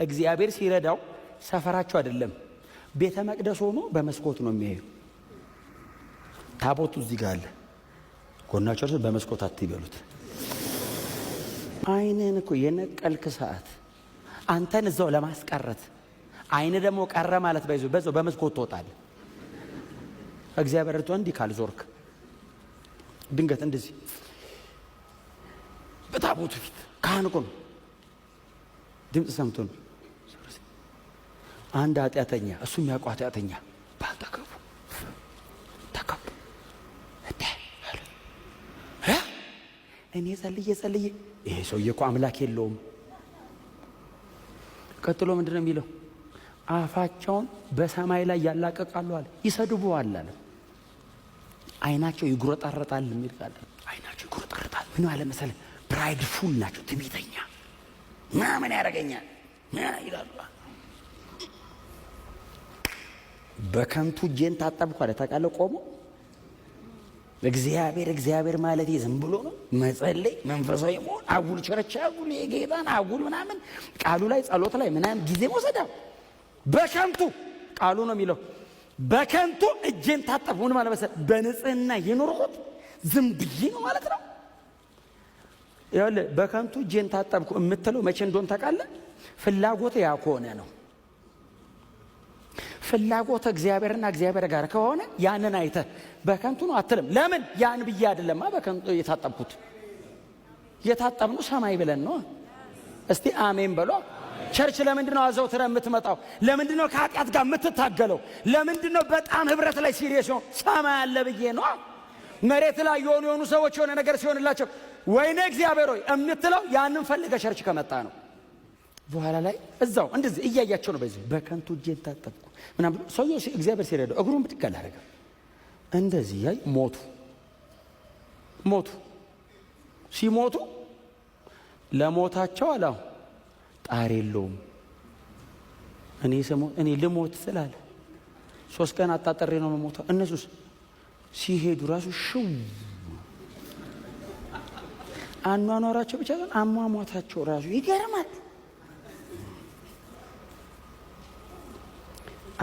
እግዚአብሔር ሲረዳው ሰፈራቸው አይደለም ቤተ መቅደስ ሆኖ በመስኮት ነው የሚያየው። ታቦቱ እዚህ ጋር አለ። ጎናቸው በመስኮት አትይበሉት። አይነን እኮ የነቀልክ ሰዓት አንተን እዛው ለማስቀረት አይነ ደግሞ ቀረ ማለት በዛው በመስኮት ትወጣለህ። እግዚአብሔር ረድቶ እንዲህ ካልዞርክ ድንገት እንደዚህ በታቦቱ ፊት ካህን እኮ ነው ድምፅ ሰምቶ ነው አንድ ኃጢአተኛ እሱ የሚያውቀው ኃጢአተኛ ባልተከፉ ተከፉ እኔ ጸልዬ ይሄ ሰውዬ እኮ አምላክ የለውም። ቀጥሎ ምንድን ነው የሚለው? አፋቸውን በሰማይ ላይ ያላቀቃሉ አለ፣ ይሰድቡዋል አለ። አይናቸው ይጉረጣረጣል የሚል ቃል። አይናቸው ይጉረጣረጣል ምን ማለት መሰለህ? ፕራይድፉል ናቸው፣ ትዕቢተኛ ምን ያደርገኛል ይላሉ። በከንቱ እጄን ታጠብኩ አለ። ታውቃለህ? ቆሞ እግዚአብሔር ማለት ዝም ብሎ ነው መጸለይ፣ መንፈሳዊ መሆን፣ አጉል ቸርቻ፣ አጉል የጌታን አጉል ምናምን ቃሉ ላይ ጸሎት ላይ ምናምን ጊዜ ወሰዳ በከንቱ ቃሉ ነው የሚለው። በከንቱ እጄን ታጠብኩ ምን ማለት መሰለህ? በንጽህና የኖርኩት ዝም ብዬ ነው ማለት ነው። ይኸውልህ በከንቱ እጄን ታጠብኩ የምትለው መቼ እንደሆነ ታውቃለህ? ፍላጎት ያ ከሆነ ነው። ፍላጎት እግዚአብሔርና እግዚአብሔር ጋር ከሆነ ያንን አይተህ በከንቱ ነው አትልም። ለምን? ያን ብዬ አይደለማ በከንቱ የታጠብኩት። የታጠብነው ሰማይ ብለን ነው። እስቲ አሜን በሏ። ቸርች ለምንድን ነው አዘውትረህ የምትመጣው? ለምንድን ነው ከኃጢአት ጋር የምትታገለው? ለምንድን ነው በጣም ህብረት ላይ ሲሪየስ ነው? ሰማይ አለ ብዬ ነው። መሬት ላይ የሆኑ ሰዎች የሆነ ነገር ሲሆንላቸው ወይኔ እግዚአብሔር ሆይ የምትለው ያንን ፈልገህ ቸርች ከመጣ ነው። በኋላ ላይ እዛው እንደዚህ እያያቸው ነው። በዚህ በከንቱ እጄን ታጠብኩ ምናምን ብሎ ሰውየው እግዚአብሔር ሲረዳው እግሩን ብድግ አላደረገ። እንደዚህ ያይ ሞቱ። ሲሞቱ ለሞታቸው አላው ጣር የለውም። እኔ ልሞት ስላለ 3 ቀን አጣጠሬ ነው የምሞተው። እነሱስ ሲሄዱ ራሱ ሽው አኗኗራቸው ብቻ ግን አሟሟታቸው ራሱ ይገርማል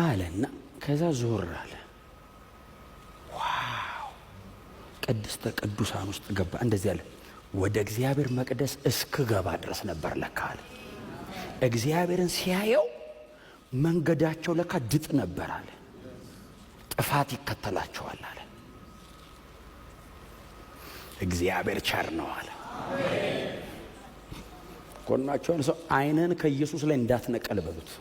አለና ከዛ ዞር አለ። ዋው! ቅድስተ ቅዱሳን ውስጥ ገባ። እንደዚህ አለ። ወደ እግዚአብሔር መቅደስ እስክገባ ድረስ ነበር ለካ አለ። እግዚአብሔርን ሲያየው መንገዳቸው ለካ ድጥ ነበር አለ። ጥፋት ይከተላቸዋል አለ። እግዚአብሔር ቸር ነው አለ። ጎናቸውን ሰው አይንን ከኢየሱስ ላይ እንዳትነቀል በሉት።